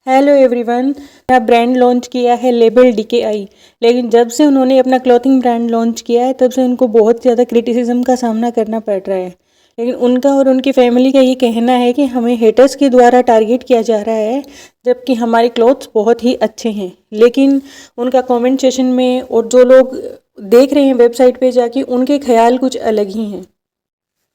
Hello everyone. अपना brand launch किया है लेबल DKI। लेकिन जब से उन्होंने अपना क्लॉथिंग ब्रांड लॉन्च किया है तब से उनको बहुत ज़्यादा क्रिटिसिज्म का सामना करना पड़ रहा है। लेकिन उनका और उनकी फैमिली का ये कहना है कि हमें हेटर्स के द्वारा टारगेट किया जा रहा है, जबकि हमारे क्लॉथ्स बहुत ही अच्छे हैं। लेकिन उनका कमेंट सेशन में और जो लोग देख रहे हैं वेबसाइट पे जाके, उनके ख्याल कुछ अलग ही हैं।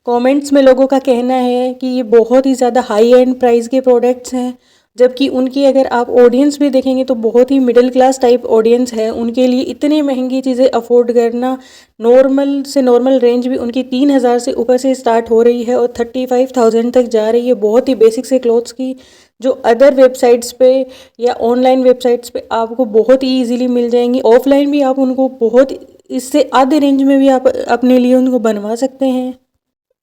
कमेंट्स में लोगों का कहना है कि ये बहुत ही ज़्यादा हाई एंड प्राइस के प्रोडक्ट्स हैं, जबकि उनकी अगर आप ऑडियंस भी देखेंगे तो बहुत ही मिडिल क्लास टाइप ऑडियंस है। उनके लिए इतनी महंगी चीज़ें अफोर्ड करना, नॉर्मल से नॉर्मल रेंज भी उनकी 3,000 से ऊपर से स्टार्ट हो रही है और 35,000 तक जा रही है, बहुत ही बेसिक से क्लोथ्स की, जो अदर वेबसाइट्स पे या ऑनलाइन वेबसाइट्स पे आपको बहुत ही ईजिली मिल जाएंगी। ऑफलाइन भी आप उनको बहुत इससे आधे रेंज में भी आप अपने लिए उनको बनवा सकते हैं।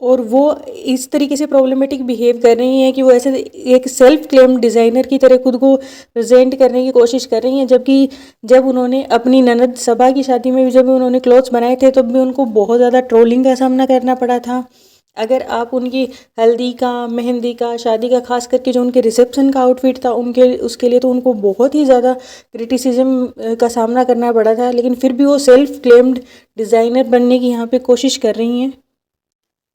और वो इस तरीके से प्रॉब्लमेटिक बिहेव कर रही हैं कि वो ऐसे एक सेल्फ क्लेम डिज़ाइनर की तरह खुद को प्रेजेंट करने की कोशिश कर रही हैं, जबकि जब उन्होंने अपनी ननद सबा की शादी में भी जब उन्होंने क्लॉथ्स बनाए थे तब भी उनको बहुत ज़्यादा ट्रोलिंग का सामना करना पड़ा था। अगर आप उनकी हल्दी का, मेहंदी का, शादी का, खास करके जो उनके रिसेप्शन का आउटफिट था उनके उसके लिए तो उनको बहुत ही ज़्यादा क्रिटिसिज्म का सामना करना पड़ा था। लेकिन फिर भी वो सेल्फ क्लेम्ड डिज़ाइनर बनने की यहाँ पे कोशिश कर रही हैं।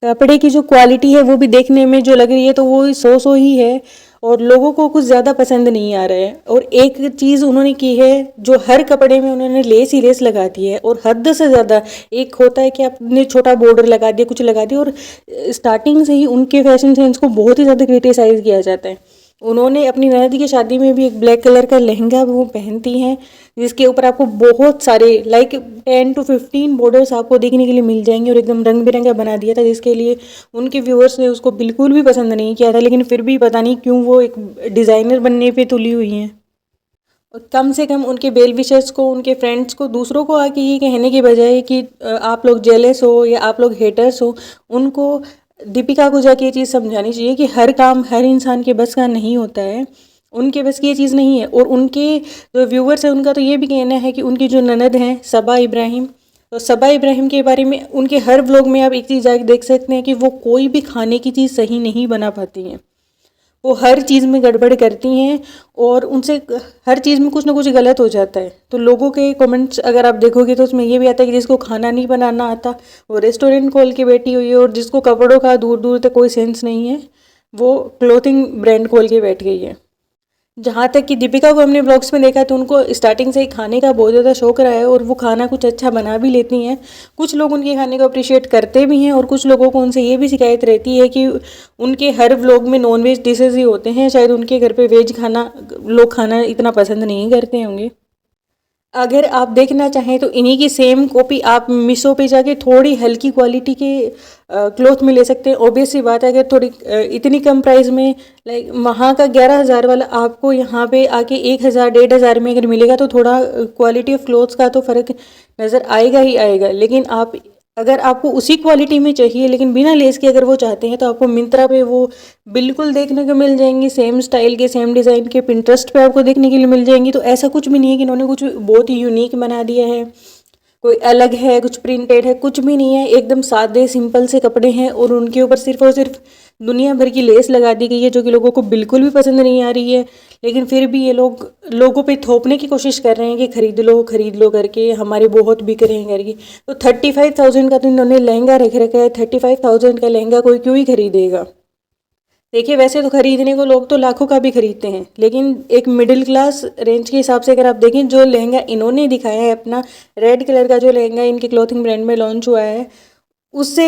कपड़े की जो क्वालिटी है वो भी देखने में जो लग रही है तो वो सो सो ही है और लोगों को कुछ ज़्यादा पसंद नहीं आ रहा है। और एक चीज़ उन्होंने की है, जो हर कपड़े में उन्होंने लेस ही लेस लगा दी है और हद से ज़्यादा। एक होता है कि आपने छोटा बॉर्डर लगा दिया, कुछ लगा दिया, और स्टार्टिंग से ही उनके फैशन सेंस को बहुत ही ज़्यादा क्रिटिसाइज़ किया जाता है। उन्होंने अपनी ननद की शादी में भी एक ब्लैक कलर का लहंगा वो पहनती हैं, जिसके ऊपर आपको बहुत सारे 10 to 15 बॉर्डर्स आपको देखने के लिए मिल जाएंगे और एकदम रंग बिरंगा बना दिया था, जिसके लिए उनके व्यूअर्स ने उसको बिल्कुल भी पसंद नहीं किया था। लेकिन फिर भी पता नहीं क्यों वो एक डिज़ाइनर बनने पे तुली हुई हैं। और कम से कम उनके बेल विशर्स को, उनके फ्रेंड्स को, दूसरों को आके ये कहने के बजाय कि आप लोग जेलस हो या आप लोग हेटर्स हो, उनको दीपिका को जाके ये चीज़ समझानी चाहिए कि हर काम हर इंसान के बस का नहीं होता है। उनके बस की ये चीज़ नहीं है। और उनके जो व्यूवर्स हैं उनका तो ये भी कहना है कि उनकी जो ननद हैं सबा इब्राहिम, तो सबा इब्राहिम के बारे में उनके हर व्लॉग में आप एक चीज़ जाके देख सकते हैं कि वो कोई भी खाने की चीज़ सही नहीं बना पाती हैं। वो हर चीज़ में गड़बड़ करती हैं और उनसे हर चीज़ में कुछ ना कुछ गलत हो जाता है। तो लोगों के कमेंट्स अगर आप देखोगे तो उसमें ये भी आता है कि जिसको खाना नहीं बनाना आता वो रेस्टोरेंट खोल के बैठी हुई है, और जिसको कपड़ों का दूर दूर तक कोई सेंस नहीं है वो क्लोथिंग ब्रांड खोल के बैठ गई है। जहाँ तक कि दीपिका को हमने ब्लॉग्स में देखा तो उनको स्टार्टिंग से ही खाने का बहुत ज़्यादा शौक रहा है और वो खाना कुछ अच्छा बना भी लेती हैं। कुछ लोग उनके खाने को अप्रिशिएट करते भी हैं और कुछ लोगों को उनसे ये भी शिकायत रहती है कि उनके हर व्लॉग में नॉन वेज डिशेज़ ही होते हैं। शायद उनके घर पे वेज खाना लोग खाना इतना पसंद नहीं करते होंगे। अगर आप देखना चाहें तो इन्हीं की सेम कॉपी आप मीशो पे जाके थोड़ी हल्की क्वालिटी के क्लॉथ में ले सकते हैं। ऑब्वियस सी बात है, अगर थोड़ी इतनी कम प्राइस में, लाइक वहाँ का 11,000 वाला आपको यहाँ पे आके 1,000 1,500 में अगर मिलेगा तो थोड़ा क्वालिटी ऑफ क्लॉथ्स का तो फ़र्क नज़र आएगा ही आएगा। लेकिन आप अगर आपको उसी क्वालिटी में चाहिए लेकिन बिना लेस के अगर वो चाहते हैं तो आपको मिंत्रा पे वो बिल्कुल देखने को मिल जाएंगी, सेम स्टाइल के, सेम डिज़ाइन के। पिंटरेस्ट पे आपको देखने के लिए मिल जाएंगी। तो ऐसा कुछ भी नहीं है कि इन्होंने कुछ बहुत ही यूनिक बना दिया है, कोई अलग है, कुछ प्रिंटेड है, कुछ भी नहीं है। एकदम सादे सिंपल से कपड़े हैं और उनके ऊपर सिर्फ और सिर्फ दुनिया भर की लेस लगा दी गई है, जो कि लोगों को बिल्कुल भी पसंद नहीं आ रही है। लेकिन फिर भी ये लोग लोगों पे थोपने की कोशिश कर रहे हैं कि खरीद लो करके, हमारे बहुत बिक रहे हैं करके। तो 35,000 का तो इन्होंने लहंगा रख रखा है। 35,000 का लहंगा कोई क्यों ही खरीदेगा। देखिए, वैसे तो खरीदने को लोग तो लाखों का भी खरीदते हैं, लेकिन एक मिडिल क्लास रेंज के हिसाब से अगर आप देखें, जो लहंगा इन्होंने दिखाया है अपना रेड कलर का जो लहंगा इनके क्लॉथिंग ब्रांड में लॉन्च हुआ है, उससे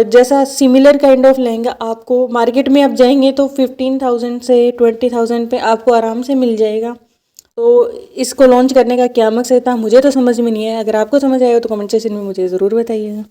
जैसा सिमिलर काइंड ऑफ लहंगा आपको मार्केट में आप जाएंगे तो 15,000 से 20,000 पे आपको आराम से मिल जाएगा। तो इसको लॉन्च करने का क्या मकसद था मुझे तो समझ में नहीं आया। अगर आपको समझ आया हो तो कमेंट सेक्शन में मुझे ज़रूर बताइएगा।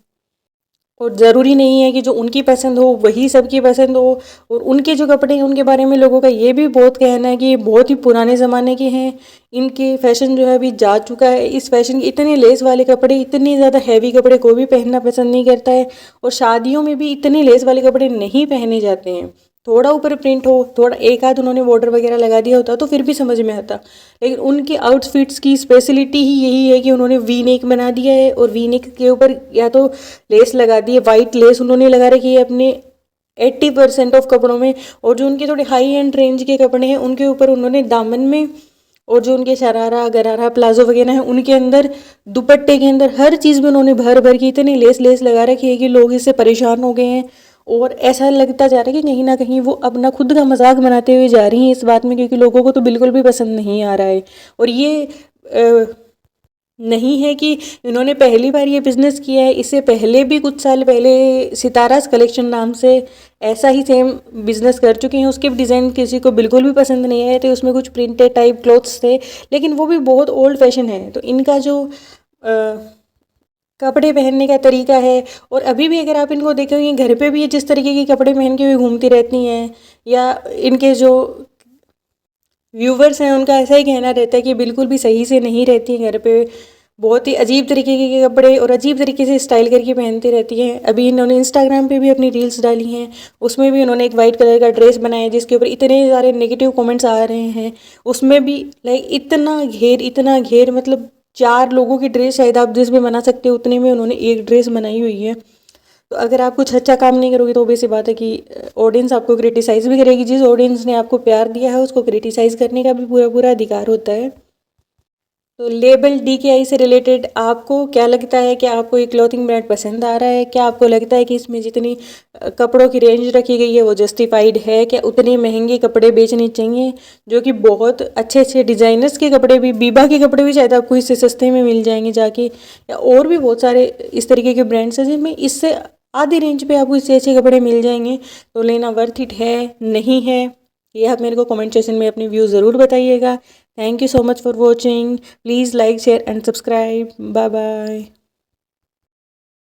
और ज़रूरी नहीं है कि जो उनकी पसंद हो वही सबकी पसंद हो। और उनके जो कपड़े हैं उनके बारे में लोगों का ये भी बहुत कहना है कि ये बहुत ही पुराने ज़माने के हैं। इनके फैशन जो है अभी जा चुका है। इस फैशन के इतने लेस वाले कपड़े, इतने ज़्यादा हैवी कपड़े कोई भी पहनना पसंद नहीं करता है। और शादियों में भी इतने लेस वाले कपड़े नहीं पहने जाते हैं। थोड़ा ऊपर प्रिंट हो, थोड़ा एक आध उन्होंने बॉर्डर वगैरह लगा दिया होता तो फिर भी समझ में आता। लेकिन उनके आउटफिट्स की स्पेशलिटी ही यही है कि उन्होंने वी नेक बना दिया है और वी नेक के ऊपर या तो लेस लगा दी है, वाइट लेस उन्होंने लगा रखी है अपने 80% ऑफ कपड़ों में। और जो उनके थोड़े हाई एंड रेंज के कपड़े हैं उनके ऊपर उन्होंने दामन में, और जो उनके शरारा गरारा प्लाजो वगैरह हैं उनके अंदर, दुपट्टे के अंदर, हर चीज़ में उन्होंने भर भर की इतनी लेस लेस लगा रखी है कि लोग इससे परेशान हो गए हैं। और ऐसा लगता जा रहा है कि कहीं ना कहीं वो अपना खुद का मजाक बनाते हुए जा रही हैं इस बात में, क्योंकि लोगों को तो बिल्कुल भी पसंद नहीं आ रहा है। और ये नहीं है कि इन्होंने पहली बार ये बिज़नेस किया है, इससे पहले भी कुछ साल पहले सितारास कलेक्शन नाम से ऐसा ही सेम बिज़नेस कर चुके हैं। उसके डिज़ाइन किसी को बिल्कुल भी पसंद नहीं आए थे, उसमें कुछ प्रिंटेड टाइप क्लोथ्स थे, लेकिन वो भी बहुत ओल्ड फैशन है। तो इनका जो कपड़े पहनने का तरीका है, और अभी भी अगर आप इनको देखोगे घर पे भी ये जिस तरीके के कपड़े पहन के हुए घूमती रहती हैं, या इनके जो व्यूवर्स हैं उनका ऐसा ही कहना रहता है कि बिल्कुल भी सही से नहीं रहती हैं घर पे, बहुत ही अजीब तरीके के कपड़े और अजीब तरीके से स्टाइल करके पहनती रहती हैं। अभी इन्होंने इंस्टाग्राम पे भी अपनी रील्स डाली हैं, उसमें भी उन्होंने एक वाइट कलर का ड्रेस बनाया है जिसके ऊपर इतने सारे नेगेटिव कमेंट्स आ रहे हैं। उसमें भी लाइक इतना घेर, मतलब 4 लोगों की ड्रेस शायद आप जिसमें बना सकते हो उतने में उन्होंने एक ड्रेस बनाई हुई है। तो अगर आप कुछ अच्छा काम नहीं करोगे तो obvious सी बात है कि ऑडियंस आपको क्रिटिसाइज़ भी करेगी। जिस ऑडियंस ने आपको प्यार दिया है उसको क्रिटिसाइज़ करने का भी पूरा पूरा अधिकार होता है। तो लेबल DKI से रिलेटेड आपको क्या लगता है? कि आपको ये क्लॉथिंग ब्रांड पसंद आ रहा है? क्या आपको लगता है कि इसमें जितनी कपड़ों की रेंज रखी गई है वो जस्टिफाइड है? क्या उतने महंगे कपड़े बेचने चाहिए? जो कि बहुत अच्छे अच्छे डिज़ाइनर्स के कपड़े भी, बीबा के कपड़े भी शायद आपको इससे सस्ते में मिल जाएंगे जाके, या और भी बहुत सारे इस तरीके के ब्रांड्स हैं जिनमें इससे आधी रेंज पे आपको इससे अच्छे कपड़े मिल जाएंगे। तो लेना वर्थ इट है, नहीं है? ये आप मेरे को कमेंट सेक्शन में अपने व्यूज़ ज़रूर बताइएगा। Thank you so much for watching. Please like, share and subscribe. Bye bye.